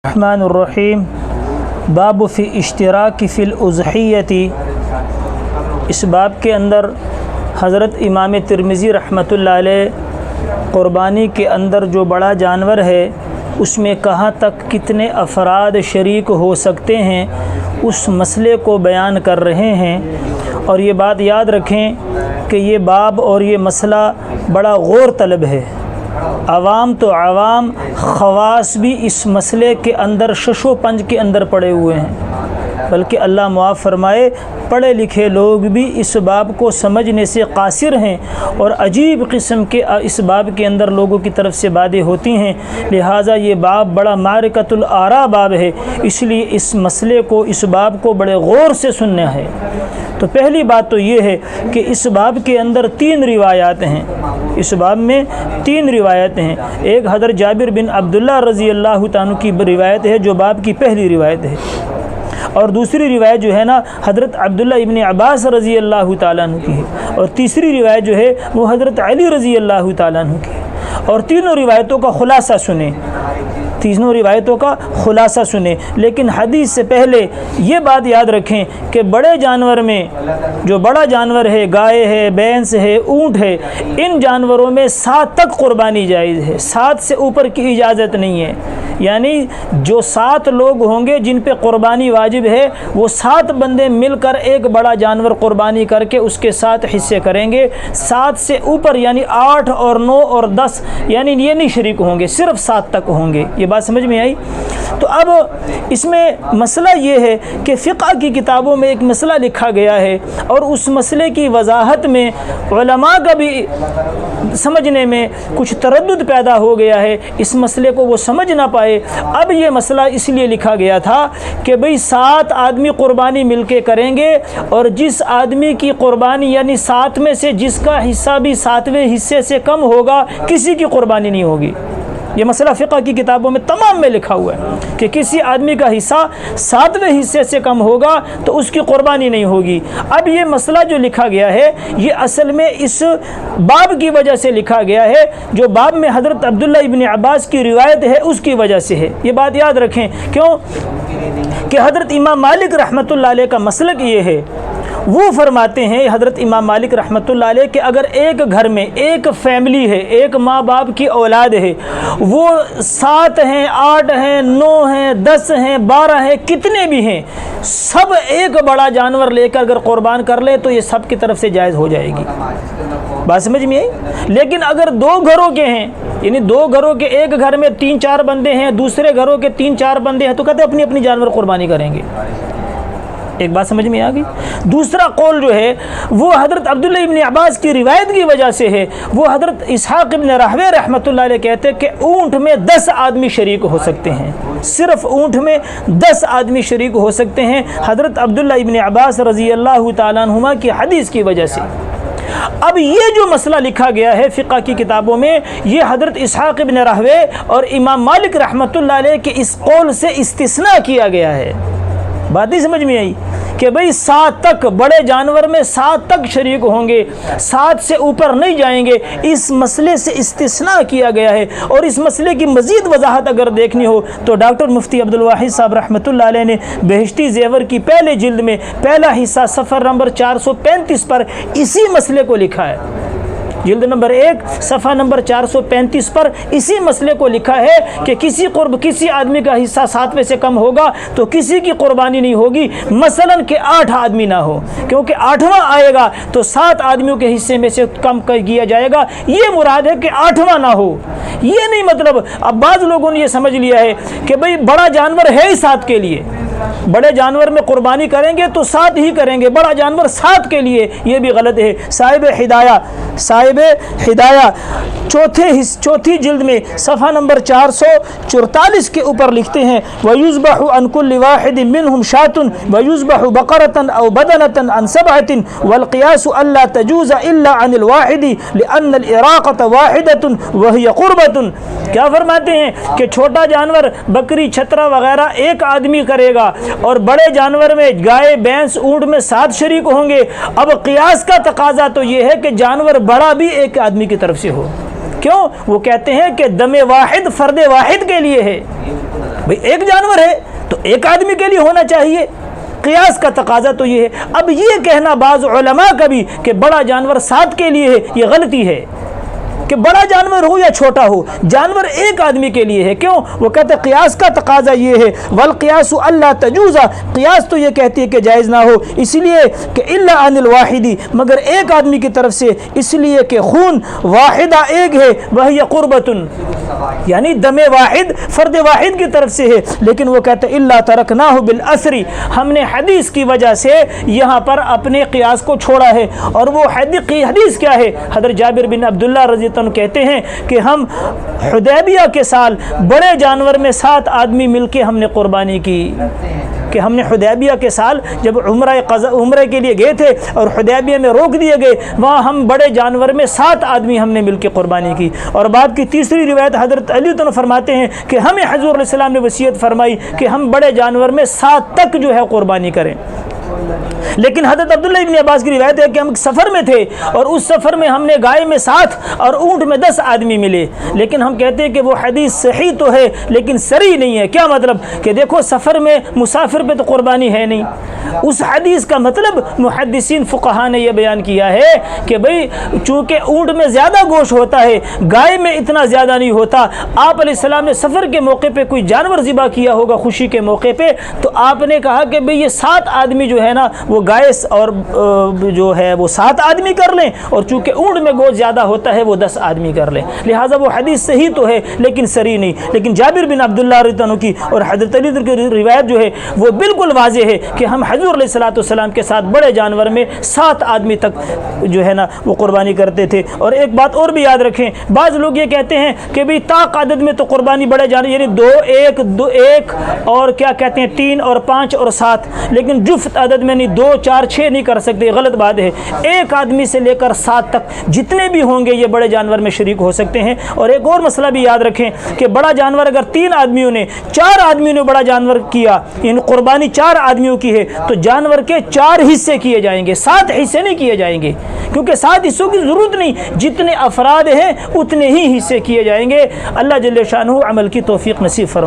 الرحمن الرحیم باب فی اشتراک فی الاضحیتی۔ اس باب کے اندر حضرت امام ترمذی رحمۃ اللہ علیہ قربانی کے اندر جو بڑا جانور ہے اس میں کہاں تک کتنے افراد شریک ہو سکتے ہیں اس مسئلے کو بیان کر رہے ہیں، اور یہ بات یاد رکھیں کہ یہ باب اور یہ مسئلہ بڑا غور طلب ہے۔ عوام تو عوام، خواص بھی اس مسئلے کے اندر شش و پنج کے اندر پڑے ہوئے ہیں، بلکہ اللہ معاف فرمائے پڑھے لکھے لوگ بھی اس باب کو سمجھنے سے قاصر ہیں، اور عجیب قسم کے اس باب کے اندر لوگوں کی طرف سے باتیں ہوتی ہیں۔ لہٰذا یہ باب بڑا معرکۃ الآراء باب ہے، اس لیے اس مسئلے کو، اس باب کو بڑے غور سے سننا ہے۔ تو پہلی بات تو یہ ہے کہ اس باب کے اندر 3 روایات ہیں۔ اس باب میں 3 روایتیں ہیں۔ ایک حضرت جابر بن عبداللہ رضی اللہ تعالیٰ کی روایت ہے جو باب کی پہلی روایت ہے، اور دوسری روایت جو ہے نا حضرت عبداللہ ابن عباس رضی اللہ تعالیٰ عنہ کی ہے، اور تیسری روایت جو ہے وہ حضرت علی رضی اللہ تعالیٰ عنہ کی ہے۔ اور تینوں روایتوں کا خلاصہ سنیں، تینوں روایتوں کا خلاصہ سنیں، لیکن حدیث سے پہلے یہ بات یاد رکھیں کہ بڑے جانور میں جو بڑا جانور ہے، گائے ہے، بھینس ہے، اونٹ ہے، ان جانوروں میں 7 تک قربانی جائز ہے، 7 سے اوپر کی اجازت نہیں ہے۔ یعنی جو 7 لوگ ہوں گے جن پہ قربانی واجب ہے، وہ 7 بندے مل کر ایک بڑا جانور قربانی کر کے اس کے 7 حصے کریں گے۔ 7 سے اوپر یعنی 8 اور 9 اور 10 یعنی یہ نہیں شریک ہوں گے، صرف 7 تک ہوں گے۔ یہ بات سمجھ میں آئی؟ تو اب اس میں مسئلہ یہ ہے کہ فقہ کی کتابوں میں ایک مسئلہ لکھا گیا ہے، اور اس مسئلے کی وضاحت میں علماء کا بھی سمجھنے میں کچھ تردد پیدا ہو گیا ہے، اس مسئلے کو وہ سمجھ نہ پائے۔ اب یہ مسئلہ اس لیے لکھا گیا تھا کہ بھئی 7 آدمی قربانی مل کے کریں گے، اور جس آدمی کی قربانی یعنی 7 میں سے جس کا حصہ بھی 7ویں حصے سے کم ہوگا، کسی کی قربانی نہیں ہوگی۔ یہ مسئلہ فقہ کی کتابوں میں تمام میں لکھا ہوا ہے کہ کسی آدمی کا حصہ 7ویں حصے سے کم ہوگا تو اس کی قربانی نہیں ہوگی۔ اب یہ مسئلہ جو لکھا گیا ہے یہ اصل میں اس باب کی وجہ سے لکھا گیا ہے، جو باب میں حضرت عبداللہ ابن عباس کی روایت ہے اس کی وجہ سے ہے۔ یہ بات یاد رکھیں، کیوں کہ حضرت امام مالک رحمۃ اللہ علیہ کا مسلک یہ ہے، وہ فرماتے ہیں حضرت امام مالک رحمۃ اللہ علیہ کہ اگر ایک گھر میں ایک فیملی ہے، ایک ماں باپ کی اولاد ہے، وہ 7 ہیں، 8 ہیں، 9 ہیں، 10 ہیں، 12 ہیں، کتنے بھی ہیں، سب ایک بڑا جانور لے کر اگر قربان کر لے تو یہ سب کی طرف سے جائز ہو جائے گی۔ بات سمجھ میں آئی؟ لیکن اگر 2 گھروں کے ہیں، یعنی 2 گھروں کے، ایک گھر میں 3-4 بندے ہیں، دوسرے گھروں کے 3-4 بندے ہیں، تو کہتے ہیں اپنی اپنی جانور قربانی کریں گے۔ ایک بات سمجھ میں آ گئی؟ دوسرا قول جو ہے وہ حضرت عبداللہ ابن عباس کی روایت کی وجہ سے ہے، وہ حضرت اسحاق ابن راہویہ رحمۃ اللہ علیہ کہتے ہیں کہ اونٹ میں 10 آدمی شریک ہو سکتے ہیں، صرف اونٹ میں 10 آدمی شریک ہو سکتے ہیں، حضرت عبداللہ ابن عباس رضی اللہ تعالیٰ عنہما کی حدیث کی وجہ سے۔ اب یہ جو مسئلہ لکھا گیا ہے فقہ کی کتابوں میں، یہ حضرت اسحاق ابن راہویہ اور امام مالک رحمۃ اللہ علیہ کے اس قول سے استثناء کیا گیا ہے۔ بات نہیں سمجھ میں آئی کہ بھئی 7 تک، بڑے جانور میں 7 تک شریک ہوں گے، 7 سے اوپر نہیں جائیں گے، اس مسئلے سے استثناء کیا گیا ہے۔ اور اس مسئلے کی مزید وضاحت اگر دیکھنی ہو تو ڈاکٹر مفتی عبدالواحد صاحب رحمۃ اللہ علیہ نے بہشتی زیور کی پہلے جلد میں پہلا حصہ صفحہ نمبر 435 پر اسی مسئلے کو لکھا ہے۔ جلد نمبر 1 صفحہ نمبر 435 پر اسی مسئلے کو لکھا ہے کہ کسی آدمی کا حصہ 7ویں سے کم ہوگا تو کسی کی قربانی نہیں ہوگی، مثلا کہ 8 آدمی نہ ہو، کیونکہ 8واں آئے گا تو 7 آدمیوں کے حصے میں سے کم کیا جائے گا، یہ مراد ہے کہ 8واں نہ ہو۔ یہ نہیں مطلب، اب بعض لوگوں نے یہ سمجھ لیا ہے کہ بھئی بڑا جانور ہے ہی 7 کے لیے، بڑے جانور میں قربانی کریں گے تو 7 ہی کریں گے، بڑا جانور 7 کے لیے، یہ بھی غلط ہے۔ صاحب ہدایہ چوتھی جلد میں صفحہ نمبر 444 کے اوپر لکھتے ہیں وَيُذْبَحُ عَنْ كُلِّ وَاحِدٍ مِّنْهُمْ شَاةٌ وَيُذْبَحُ بَقَرَةً أَوْ بَدَنَةً عَنْ 7 وَالْقِيَاسُ أَلَّا تَجُوزَ إِلَّا عَنِ الْوَاحِدِ لِأَنَّ الْإِرَاقَةَ وَاحِدَةٌ وَهِيَ قُرْبَةٌ۔ کیا فرماتے ہیں کہ چھوٹا جانور بکری، چھترا وغیرہ ایک آدمی کرے گا، اور بڑے جانور میں گائے، بھینس، اونٹ میں 7 شریک ہوں گے۔ اب قیاس کا تقاضا تو یہ ہے کہ جانور بڑا بھی ایک آدمی کی طرف سے ہو۔ کیوں؟ وہ کہتے ہیں کہ دم واحد فرد واحد کے لیے ہے۔ بھئی ایک جانور ہے تو ایک آدمی کے لیے ہونا چاہیے، قیاس کا تقاضا تو یہ ہے۔ اب یہ کہنا بعض علماء کا بھی کہ بڑا جانور 7 کے لیے ہے، یہ غلطی ہے کہ بڑا جانور ہو یا چھوٹا ہو، جانور ایک آدمی کے لیے ہے۔ کیوں؟ وہ کہتے ہیں قیاس کا تقاضا یہ ہے، والقیاس اللہ تجوزا، قیاس تو یہ کہتی ہے کہ جائز نہ ہو، اس لیے کہ الا عن الواحدی، مگر ایک آدمی کی طرف سے، اس لیے کہ خون واحدہ ایک ہے، وہی قربتن، یعنی دم واحد فرد واحد کی طرف سے ہے۔ لیکن وہ کہتے ہیں الا ترکناہ بالاسری، ہم نے حدیث کی وجہ سے یہاں پر اپنے قیاس کو چھوڑا ہے، اور وہ حدیث کیا ہے؟ حضرت جابر بن عبداللہ رضی اللہ عنہ کہتے ہیں کہ ہم حدیبیہ کے سال بڑے جانور میں 7 آدمی مل کے ہم نے قربانی کی، کہ ہم نے حدیبیہ کے سال جب عمرہ کے لیے گئے تھے اور حدیبیہ میں روک دیے گئے، وہاں ہم بڑے جانور میں 7 آدمی ہم نے مل کے قربانی کی۔ اور بعد کی تیسری روایت حضرت علی عنہ فرماتے ہیں کہ ہمیں حضور علیہ السلام نے وصیت فرمائی کہ ہم بڑے جانور میں 7 تک جو ہے قربانی کریں۔ لیکن حضرت عبداللہ ابن عباس کی روایت ہے کہ ہم سفر میں تھے اور اس سفر میں ہم نے گائے میں 7 اور اونٹ میں 10 آدمی ملے، لیکن ہم کہتے ہیں کہ وہ حدیث صحیح تو ہے لیکن صریح نہیں ہے۔ کیا مطلب؟ کہ دیکھو سفر میں مسافر پہ تو قربانی ہے نہیں۔ اس حدیث کا مطلب محدثین فقہا نے یہ بیان کیا ہے کہ بھئی چونکہ اونٹ میں زیادہ گوشت ہوتا ہے، گائے میں اتنا زیادہ نہیں ہوتا، آپ علیہ السلام نے سفر کے موقع پہ کوئی جانور ذبح کیا ہوگا خوشی کے موقع پہ، تو آپ نے کہا کہ بھئی یہ 7 آدمی جو ہے نا وہ گائے اور جو ہے وہ 7 آدمی کر لیں، اور چونکہ اونٹ میں گوشت زیادہ ہوتا ہے وہ 10 آدمی کر لیں۔ لہٰذا وہ حدیث صحیح تو ہے لیکن صریح نہیں۔ لیکن جابر بن عبداللہ رضی اللہ عنہ کی اور حضرت علی کی روایت جو ہے وہ بالکل واضح ہے کہ ہم حضور علیہ السلام کے ساتھ بڑے جانور میں 7 آدمی تک جو ہے نا وہ قربانی کرتے تھے۔ اور ایک بات اور بھی یاد رکھیں، بعض لوگ یہ کہتے ہیں کہ بھئی طاق عدد میں تو قربانی بڑے جانور یعنی 2 1 اور کیا کہتے ہیں 3 اور 5 اور 7، لیکن جفت عدد میں نہیں 2 4 6 نہیں کر سکتے، غلط بات ہے۔ ایک آدمی سے لے کر 7 تک جتنے بھی ہوں گے یہ بڑے جانور میں شریک ہو سکتے ہیں۔ اور ایک اور مسئلہ بھی یاد رکھیں کہ بڑا جانور اگر 3 آدمیوں نے 4 آدمیوں نے بڑا جانور کیا، یعنی قربانی 4 آدمیوں کی ہے، تو جانور کے 4 حصے کیے جائیں گے، 7 حصے نہیں کیے جائیں گے، کیونکہ 7 حصوں کی ضرورت نہیں، جتنے افراد ہیں اتنے ہی حصے کیے جائیں گے۔ اللہ جل شانہ عمل کی توفیق نصیب فرمائے۔